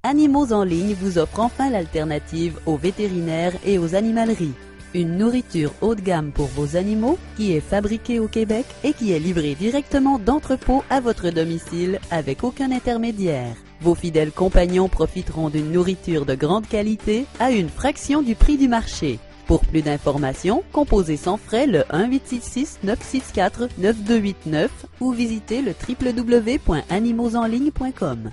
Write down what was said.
Animaux en ligne vous offre enfin l'alternative aux vétérinaires et aux animaleries. Une nourriture haut de gamme pour vos animaux qui est fabriquée au Québec et qui est livrée directement d'entrepôt à votre domicile avec aucun intermédiaire. Vos fidèles compagnons profiteront d'une nourriture de grande qualité à une fraction du prix du marché. Pour plus d'informations, composez sans frais le 1-866-964-9289 ou visitez le www.animauxenligne.com.